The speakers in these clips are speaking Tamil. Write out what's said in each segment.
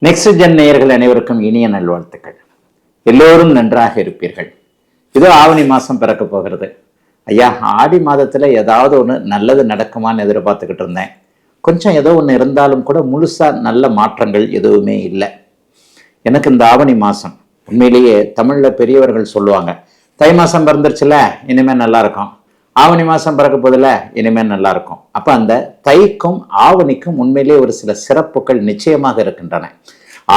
நெக்ஸ்ட் ஜென் நேயர்கள் அனைவருக்கும் இனிய நல்வாழ்த்துக்கள். எல்லோரும் நன்றாக இருப்பீர்கள். இதோ ஆவணி மாசம் பிறக்க போகிறது. ஐயா, ஆடி மாதத்துல ஏதாவது ஒன்று நல்லது நடக்குமான்னு எதிர்பார்த்துக்கிட்டு இருந்தேன். கொஞ்சம் ஏதோ ஒன்று இருந்தாலும் கூட முழுசா நல்ல மாற்றங்கள் எதுவுமே இல்லை. எனக்கு இந்த ஆவணி மாசம் உண்மையிலேயே தமிழ்ல பெரியவர்கள் சொல்லுவாங்க, தை மாசம் பிறந்துருச்சுல இனிமே நல்லா இருக்கும், ஆவணி மாசம் பிறக்க போதில் இனிமேல் நல்லா இருக்கும். அப்ப அந்த தைக்கும் ஆவணிக்கும் உண்மையிலே ஒரு சில சிறப்புகள் நிச்சயமாக இருக்கின்றன.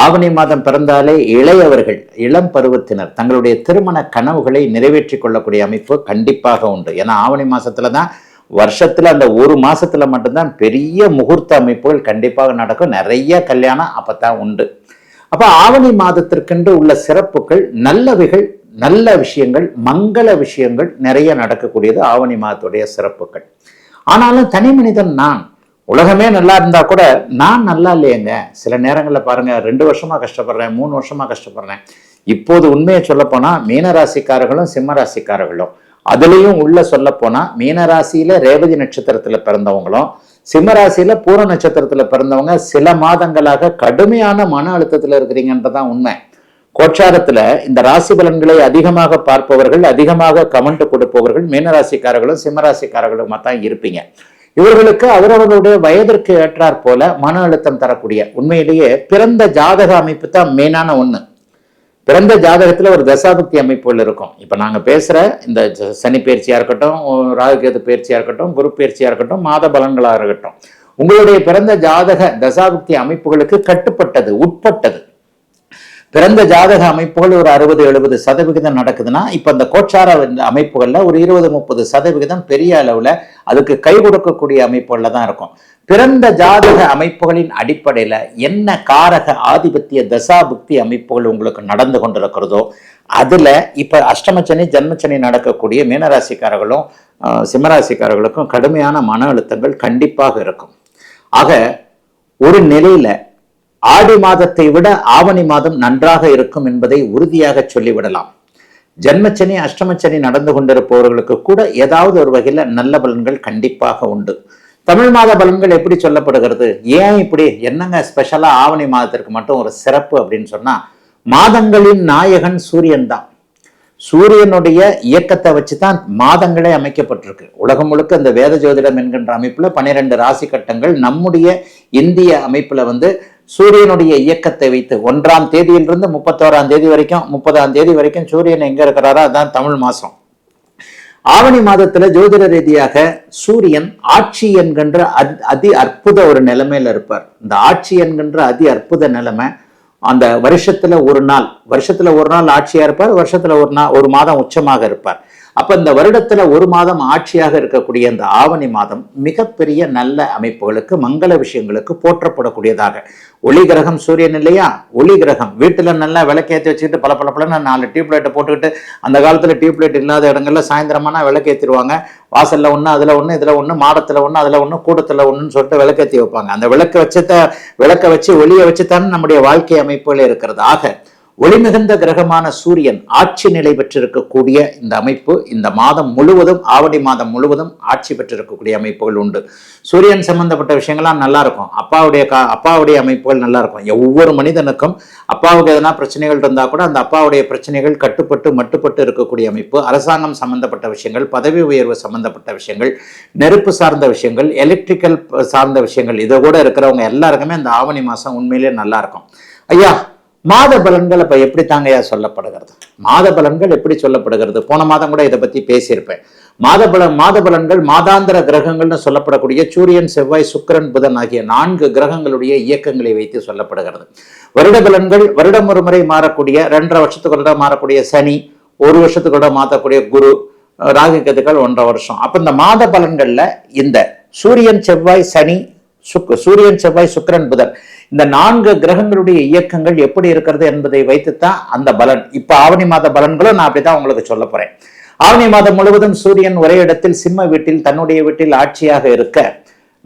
ஆவணி மாதம் பிறந்தாலே இளையவர்கள், இளம் பருவத்தினர் தங்களுடைய திருமண கனவுகளை நிறைவேற்றி கொள்ளக்கூடிய அமைப்பு கண்டிப்பாக உண்டு. ஏன்னா ஆவணி மாசத்துல தான் வருஷத்துல அந்த ஒரு மாசத்துல மட்டும்தான் பெரிய முகூர்த்த அமைப்புகள் கண்டிப்பாக நடக்கும். நிறைய கல்யாணம் அப்பதான் உண்டு. அப்ப ஆவணி மாதத்திற்கென்று உள்ள சிறப்புகள், நல்லவைகள், நல்ல விஷயங்கள், மங்கள விஷயங்கள் நிறைய நடக்கக்கூடியது ஆவணி மாதத்துடைய சிறப்புகள். ஆனாலும் தனி மனிதன் நான், உலகமே நல்லா இருந்தா கூட நான் நல்லா இல்லையேங்க. சில நேரங்களில் பாருங்க, 2 வருஷமா கஷ்டப்படுறேன், 3 வருஷமா கஷ்டப்படுறேன். இப்போது உண்மையை சொல்ல போனா மீனராசிக்காரர்களும் சிம்மராசிக்காரர்களும், அதுலேயும் உள்ள சொல்ல போனா மீனராசியில ரேவதி நட்சத்திரத்துல பிறந்தவங்களும் சிம்மராசியில பூர நட்சத்திரத்துல பிறந்தவங்க சில மாதங்களாக கடுமையான மன அழுத்தத்துல இருக்கிறீங்கன்றதான் உண்மை. கோச்சாரத்துல இந்த ராசி பலன்களை அதிகமாக பார்ப்பவர்கள், அதிகமாக கமெண்ட் கொடுப்பவர்கள் மீனராசிக்காரர்களும் சிம்மராசிக்காரர்களுமா தான் இருப்பீங்க. இவர்களுக்கு அவரவர்களுடைய வயதிற்கு ஏற்றாற் போல மன அழுத்தம் தரக்கூடிய, உண்மையிலேயே பிறந்த ஜாதக அமைப்பு தான் மெயினான ஒண்ணு. பிறந்த ஜாதகத்துல ஒரு தசாபக்தி அமைப்புகள் இருக்கும். இப்ப நாங்க பேசுற இந்த சனி பயிற்சியா இருக்கட்டும், ராகுகேது பயிற்சியா இருக்கட்டும், குரு பயிற்சியா இருக்கட்டும், மாத பலன்களா இருக்கட்டும், உங்களுடைய பிறந்த ஜாதக தசாபக்தி அமைப்புகளுக்கு கட்டுப்பட்டது, உட்பட்டது. பிறந்த ஜாதக அமைப்புகள் ஒரு 60-70% நடக்குதுன்னா, இப்ப இந்த கோச்சார அமைப்புகள்ல ஒரு 20-30% பெரிய அளவுல அதுக்கு கை கொடுக்கக்கூடிய அமைப்புகள்ல தான் இருக்கும். பிறந்த ஜாதக அமைப்புகளின் அடிப்படையில என்ன காரக ஆதிபத்திய தசாபுக்தி அமைப்புகள் உங்களுக்கு நடந்து கொண்டிருக்கிறதோ அதுல இப்ப அஷ்டமச்சனி ஜன்மச்சனி நடக்கக்கூடிய மீனராசிக்காரர்களும் சிம்மராசிக்காரர்களுக்கும் கடுமையான மன அழுத்தங்கள் கண்டிப்பாக இருக்கும். ஆக ஒரு நிலையில ஆடி மாதத்தை விட ஆவணி மாதம் நன்றாக இருக்கும் என்பதை உறுதியாக சொல்லிவிடலாம். ஜன்மச்சனி அஷ்டமச்சனி நடந்து கொண்டிருப்பவர்களுக்கு கூட ஏதாவது ஒரு வகையில நல்ல பலன்கள் கண்டிப்பாக உண்டு. தமிழ் மாத பலன்கள் எப்படி சொல்லப்படுகிறது? ஏன் இப்படி என்னங்க ஸ்பெஷலா ஆவணி மாதத்திற்கு மட்டும் ஒரு சிறப்பு அப்படின்னு சொன்னா, மாதங்களின் நாயகன் சூரியன் தான். சூரியனுடைய இயக்கத்தை வச்சுதான் மாதங்களே அமைக்கப்பட்டிருக்கு. உலகம் முழுக்க இந்த வேத ஜோதிடம் என்கின்ற அமைப்புல 12 ராசி கட்டங்கள், நம்முடைய இந்திய அமைப்புல சூரியனுடைய இயக்கத்தை வைத்து 1ஆம் தேதியிலிருந்து 31ஆம் தேதி வரைக்கும், 30ஆம் தேதி வரைக்கும் சூரியன் எங்க இருக்கிறாரோ அதான் தமிழ் மாசம். ஆவணி மாதத்துல ஜோதிட ரீதியாக சூரியன் ஆட்சி என்கின்ற அதி அற்புத ஒரு நிலைமையில இருப்பார். இந்த ஆட்சி என்கின்ற அதி அற்புத நிலைமை அந்த வருஷத்துல ஒரு நாள் ஆட்சியா இருப்பார், வருஷத்துல ஒரு மாதம் உச்சமாக இருப்பார். அப்ப இந்த வருடத்துல ஒரு மாதம் ஆட்சியாக இருக்கக்கூடிய இந்த ஆவணி மாதம் மிகப்பெரிய நல்ல அமைப்புகளுக்கு, மங்கள விஷயங்களுக்கு போற்றப்படக்கூடியதாக. ஒளி கிரகம் சூரியன் இல்லையா? ஒளி கிரகம் வீட்டுல நல்லா விளக்கேற்றி வச்சுக்கிட்டு பல 4 டியூப்லைட்டை போட்டுக்கிட்டு, அந்த காலத்துல டியூப்லைட் இல்லாத இடங்கள்ல சாயந்தரமானா விளக்கேற்றிடுவாங்க. வாசல்ல ஒண்ணு, அதுல ஒண்ணு, இதுல ஒண்ணு, மாடத்துல ஒண்ணு, அதுல ஒண்ணு, கூடத்துல ஒண்ணுன்னு சொல்லிட்டு விளக்கேற்றி வைப்பாங்க. அந்த விளக்க வச்சு ஒளியை வச்சுத்தானே நம்முடைய வாழ்க்கை அமைப்புகள் இருக்கிறது. ஆக ஒளி மிகுந்த கிரகமான சூரியன் ஆட்சி நிலை பெற்றிருக்கக்கூடிய இந்த அமைப்பு இந்த மாதம் முழுவதும், ஆவணி மாதம் முழுவதும் ஆட்சி பெற்றிருக்கக்கூடிய அமைப்புகள் உண்டு. சூரியன் சம்பந்தப்பட்ட விஷயங்கள்லாம் நல்லா இருக்கும். அப்பாவுடைய அமைப்புகள் நல்லா இருக்கும். ஒவ்வொரு மனிதனுக்கும் அப்பாவுக்கு எதனா பிரச்சனைகள் இருந்தா கூட அந்த அப்பாவுடைய பிரச்சனைகள் கட்டுப்பட்டு மட்டுப்பட்டு இருக்கக்கூடிய அமைப்பு. அரசாங்கம் சம்பந்தப்பட்ட விஷயங்கள், பதவி உயர்வு சம்பந்தப்பட்ட விஷயங்கள், நெருப்பு சார்ந்த விஷயங்கள், எலக்ட்ரிக்கல் சார்ந்த விஷயங்கள், இதை கூட இருக்கிறவங்க எல்லாருக்குமே இந்த ஆவணி மாசம் உண்மையிலேயே நல்லா இருக்கும். ஐயா, மாத பலன்கள் அப்ப எப்படி தாங்கயா சொல்லப்படுகிறது? மாத பலன்கள் எப்படி சொல்லப்படுகிறது? போன மாதம் கூட இதை பத்தி பேசியிருப்பேன். மாத பலன்கள் மாதாந்திர கிரகங்கள்னு சொல்லப்படக்கூடிய சூரியன், செவ்வாய், சுக்கிரன், புதன் ஆகிய 4 கிரகங்களுடைய இயக்கங்களை வைத்து சொல்லப்படுகிறது. வருட பலன்கள் வருடம் ஒரு முறை மாறக்கூடிய, 2.5 வருஷத்துக்கு மாறக்கூடிய சனி, 1 வருஷத்துக்கு மாற்றக்கூடிய குரு, ராகு கேதுக்கள் 1.5 வருஷம். அப்ப இந்த மாத பலன்கள்ல இந்த சூரியன், செவ்வாய், சுக்கிரன், புதன், இந்த 4 கிரகங்களுடைய இயக்கங்கள் எப்படி இருக்கிறது என்பதை வைத்துத்தான் அந்த பலன். இப்ப ஆவணி மாத பலன்களும் நான் அப்படித்தான் உங்களுக்கு சொல்ல போறேன். ஆவணி மாதம் முழுவதும் சூரியன் ஒரே இடத்தில் சிம்ம வீட்டில், தன்னுடைய வீட்டில் ஆட்சியாக இருக்க,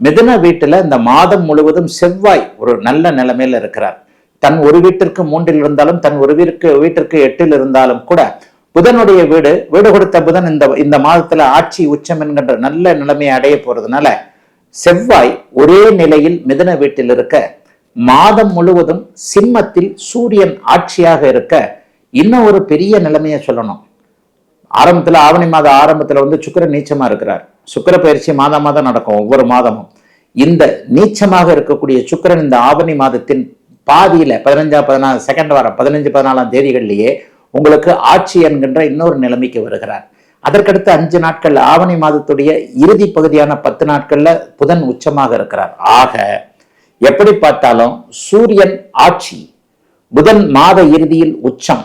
மிதுன வீட்டுல இந்த மாதம் முழுவதும் செவ்வாய் ஒரு நல்ல நிலைமையில இருக்கிறார். தன் ஒரு வீட்டிற்கு 3 இருந்தாலும், தன் ஒரு வீட்டிற்கு 8 இருந்தாலும் கூட புதனுடைய வீடு கொடுத்த புதன் இந்த மாதத்துல ஆட்சி உச்சம் என்கின்ற நல்ல நிலைமையை அடைய போறதுனால செவ்வாய் ஒரே நிலையில் மிதுன வீட்டில் இருக்க மாதம் முழுவதும் சிம்மத்தில் சூரியன் ஆட்சியாக இருக்க இன்னும் ஒரு பெரிய நிலைமையை சொல்லணும். ஆரம்பத்துல ஆவணி மாத ஆரம்பத்துல வந்து சுக்கிரன் நீச்சமா இருக்கிறார். சுக்கிர பயிற்சி மாதம் நடக்கும் ஒவ்வொரு மாதமும். இந்த நீச்சமாக இருக்கக்கூடிய சுக்கிரன் இந்த ஆவணி மாதத்தின் பாதியில 15 செகண்ட் வாரம் 15-14 தேதிகளிலேயே உங்களுக்கு ஆட்சி என்கின்ற இன்னொரு நிலைமைக்கு வருகிறார். அதற்கடுத்து 5 நாட்கள் ஆவணி மாதத்துடைய இறுதி பகுதியான 10 நாட்கள்ல புதன் உச்சமாக இருக்கிறார். ஆக எப்படி பார்த்தாலும் சூரியன் ஆட்சி, புதன் மாத இறுதியில் உச்சம்,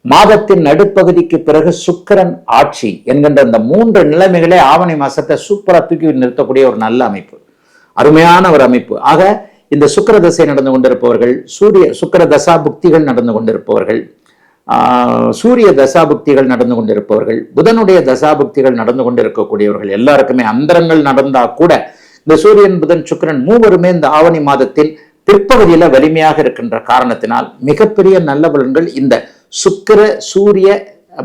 மாதத்தின் நடுப்பகுதிக்கு பிறகு சுக்கிரன் ஆட்சி என்கின்ற இந்த 3 நிலைமைகளே ஆவணி மாசத்தை சூப்பரா தூக்கி நிறுத்தக்கூடிய ஒரு நல்ல அமைப்பு, அருமையான ஒரு அமைப்பு. ஆக இந்த சுக்கிர தசை நடந்து கொண்டிருப்பவர்கள், சுக்கிர தசா புக்திகள் நடந்து கொண்டிருப்பவர்கள், சூரிய தசாபுக்திகள் நடந்து கொண்டிருப்பவர்கள், புதனுடைய தசாபுக்திகள் நடந்து கொண்டிருக்கக்கூடியவர்கள் எல்லாருக்குமே அந்தரங்கள் நடந்தா கூட இந்த சூரியன் புதன் சுக்கிரன் மூவருமே இந்த ஆவணி மாதத்தின் பிற்பகுதியில வலிமையாக இருக்கின்ற காரணத்தினால் மிகப்பெரிய நல்ல பலன்கள் இந்த சுக்கிர சூரிய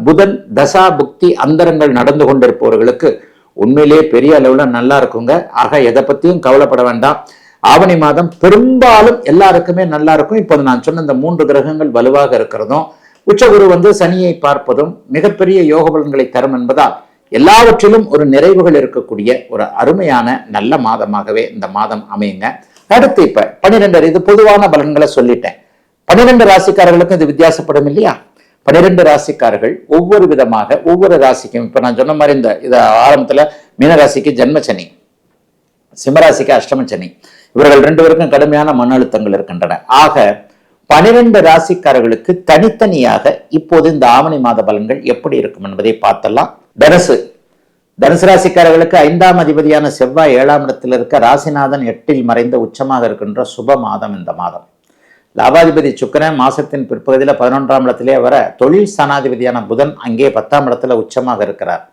புதன் தசா புக்தி அந்தரங்கள் நடந்து கொண்டிருப்பவர்களுக்கு உண்மையிலேயே பெரிய அளவுல நல்லா இருக்குங்க. ஆக எதை பத்தியும் கவலைப்பட வேண்டாம். ஆவணி மாதம் பெரும்பாலும் எல்லாருக்குமே நல்லா இருக்கும். இப்போது நான் சொன்ன இந்த 3 கிரகங்கள் வலுவாக இருக்கிறதும் உச்சகுரு வந்து சனியை பார்ப்பதும் மிகப்பெரிய யோக பலன்களை தரும் என்பதால் எல்லாவற்றிலும் ஒரு நிறைவுகள் இருக்கக்கூடிய ஒரு அருமையான நல்ல மாதமாகவே இந்த மாதம் அமையுங்க. அடுத்து இப்ப 12 இது பொதுவான பலன்களை சொல்லிட்டேன். 12 ராசிக்காரர்களுக்கும் இது வித்தியாசப்படும் இல்லையா? 12 ராசிக்காரர்கள் ஒவ்வொரு விதமாக ஒவ்வொரு ராசிக்கும், இப்ப நான் சொன்ன மாதிரி இந்த ஆரம்பத்துல மீனராசிக்கு ஜென்மச்சனி, சிம்மராசிக்கு அஷ்டமச்சனி, இவர்கள் 2 பேருக்கும் கடுமையான மன அழுத்தங்கள் இருக்கின்றன. ஆக 12 ராசிக்காரர்களுக்கு தனித்தனியாக இப்போது இந்த ஆவணி மாத பலன்கள் எப்படி இருக்கும் என்பதை பார்த்தலாம். தனுசு ராசிக்காரர்களுக்கு 5ஆம் அதிபதியான செவ்வாய் 7ஆம் இடத்தில் இருக்க ராசிநாதன் 8இல் மறைந்த உச்சமாக இருக்கின்ற சுப மாதம் இந்த மாதம். லாபாதிபதி சுக்கிரன் மாசத்தின் பிற்பகுதியில் 11ஆம் இடத்திலே வர தொழில் ஸ்தானாதிபதியான புதன் அங்கே 10ஆம் இடத்துல உச்சமாக இருக்கிறார்.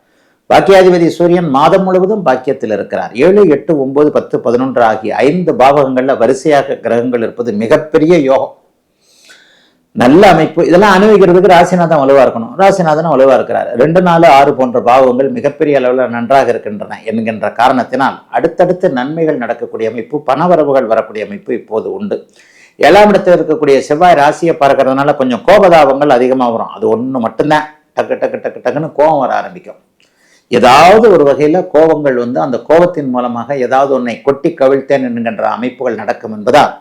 பாக்கியாதிபதி சூரியன் மாதம் முழுவதும் பாக்கியத்தில் இருக்கிறார். 7, 8, 9, 10, 11 ஆகிய 5 பாவகங்கள்ல வரிசையாக கிரகங்கள் இருப்பது மிகப்பெரிய யோகம், நல்ல அமைப்பு. இதெல்லாம் அனுபவிக்கிறதுக்கு ராசிநாதன் வலுவா இருக்கணும். ராசிநாதன் வலுவா இருக்கிறார். 2, 4, 6 போன்ற பாவங்கள் மிகப்பெரிய அளவில் நன்றாக இருக்கின்றன என்கின்ற காரணத்தினால் அடுத்தடுத்து நன்மைகள் நடக்கக்கூடிய அமைப்பு, பணவரவுகள் வரக்கூடிய அமைப்பு இப்போது உண்டு. 7ஆம் இடத்தில் இருக்கக்கூடிய செவ்வாய் ராசியை பார்க்கறதுனால கொஞ்சம் கோபதாபங்கள் அதிகமாக வரும். அது ஒன்று மட்டும்தான், டக்கு டக்கு டக்கு டக்குன்னு கோபம் வர ஆரம்பிக்கும். ஏதாவது ஒரு வகையில கோபங்கள் வந்து அந்த கோபத்தின் மூலமாக ஏதாவது ஒன்றை கொட்டி கவிழ்த்தேன் என்கின்ற அமைப்புகள் நடக்கும் என்பதால்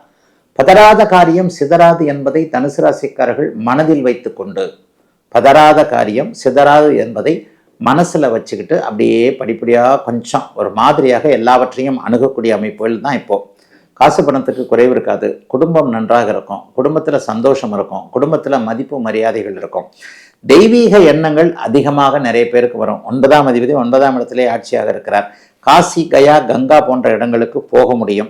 பதறாத காரியம் சிதறாது என்பதை தனுசு ராசிக்காரர்கள் மனதில் வைத்துக் கொண்டு, பதறாத காரியம் சிதறாது என்பதை மனசுல வச்சுக்கிட்டு அப்படியே படிப்படியா கொஞ்சம் ஒரு மாதிரியாக எல்லாவற்றையும் அணுகக்கூடிய அமைப்புகள் தான் இப்போ. காசு பணத்துக்கு குறைவு இருக்காது, குடும்பம் நன்றாக இருக்கும், குடும்பத்துல சந்தோஷம் இருக்கும், குடும்பத்துல மதிப்பு மரியாதைகள் இருக்கும், தெய்வீக எண்ணங்கள் அதிகமாக நிறைய பேருக்கு வரும். 9ஆம் அதிபதி 9ஆம் இடத்திலே ஆட்சியாக இருக்கிறார். காசி, கயா, கங்கா போன்ற இடங்களுக்கு போக முடியும்.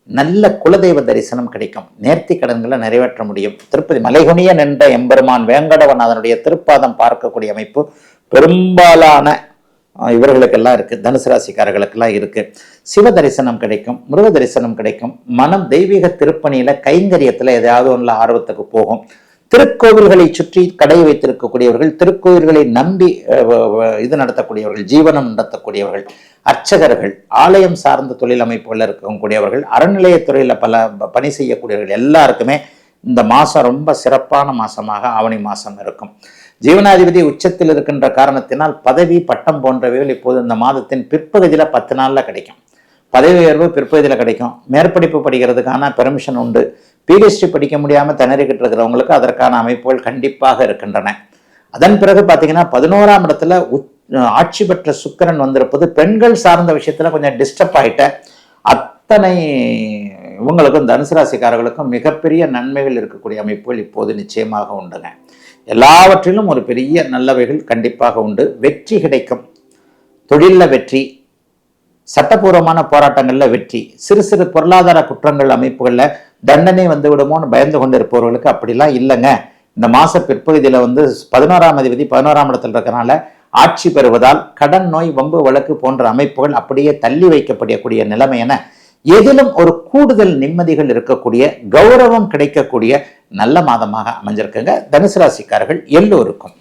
நல்ல குலதெய்வ தரிசனம் கிடைக்கும். நேர்த்தி கடன்களை நிறைவேற்ற முடியும். திருப்பதி மலைகுனிய நின்ற எம்பெருமான் வேங்கடவநாதனுடைய திருப்பாதம் பார்க்கக்கூடிய அமைப்பு பெரும்பாலான இவர்களுக்கெல்லாம் இருக்கு, தனுசு ராசிக்காரர்களுக்கெல்லாம் இருக்கு. சிவ தரிசனம் கிடைக்கும், முருக தரிசனம் கிடைக்கும். மனம் தெய்வீக திருப்பணியில கைங்கரியத்துல எதையாவது ஒன்றுல ஆர்வத்துக்கு போகும். திருக்கோவில்களை சுற்றி கடை வைத்திருக்கக்கூடியவர்கள், திருக்கோவில்களை நம்பி இது நடத்தக்கூடியவர்கள், ஜீவனம் நடத்தக்கூடியவர்கள், அர்ச்சகர்கள், ஆலயம் சார்ந்த தொழில் அமைப்புகள் இருக்கக்கூடியவர்கள், அறநிலையத்துறையில பல பணி செய்யக்கூடியவர்கள் எல்லாருக்குமே இந்த மாசம் ரொம்ப சிறப்பான மாசமாக ஆவணி மாசம் இருக்கும். ஜீவனாதிபதி உச்சத்தில் இருக்கின்ற காரணத்தினால் பதவி பட்டம் போன்றவைகள் இப்போது இந்த மாதத்தின் பிற்பகுதியில 10 நாள்ல கிடைக்கும். பதவி உயர்வு பிற்பகுதியில் கிடைக்கும். மேற்படிப்பு படிக்கிறதுக்கான பெர்மிஷன் உண்டு. பிஹெச்டி படிக்க முடியாமல் திணறிக்கிட்டு இருக்கிறவங்களுக்கு அதற்கான அமைப்புகள் கண்டிப்பாக இருக்கின்றன. அதன் பிறகு பார்த்தீங்கன்னா 11ஆம் இடத்துல ஆட்சி பெற்ற சுக்கிரன் வந்திருப்பது பெண்கள் சார்ந்த விஷயத்துல கொஞ்சம் டிஸ்டர்ப் ஆயிட்ட அத்தனை இவங்களுக்கும் தனுசு ராசிக்காரர்களுக்கும் மிகப்பெரிய நன்மைகள் இருக்கக்கூடிய அமைப்புகள் இப்போது நிச்சயமாக உண்டுங்க. எல்லாவற்றிலும் ஒரு பெரிய நல்லவைகள் கண்டிப்பாக உண்டு. வெற்றி கிடைக்கும். தொழிலில் வெற்றி, சட்டப்பூர்வமான போராட்டங்கள்ல வெற்றி, சிறு சிறு பொருளாதார குற்றங்கள் அமைப்புகள்ல தண்டனை வந்து விடுமோன்னு பயந்து கொண்டு இருப்பவர்களுக்கு அப்படிலாம் இல்லைங்க. இந்த மாச பிற்பகுதியில வந்து 11ஆம் அதிபதி 11ஆம் இடத்துல இருக்கனால ஆட்சி பெறுவதால் கடன், நோய், வம்பு, வழக்கு போன்ற அமைப்புகள் அப்படியே தள்ளி வைக்கப்படக்கூடிய நிலைமை என எதிலும் ஒரு கூடுதல் நிம்மதிகள் இருக்கக்கூடிய, கௌரவம் கிடைக்கக்கூடிய நல்ல மாதமாக அமைஞ்சிருக்குங்க தனுசு ராசிக்காரர்கள் எல்லோருக்கும்.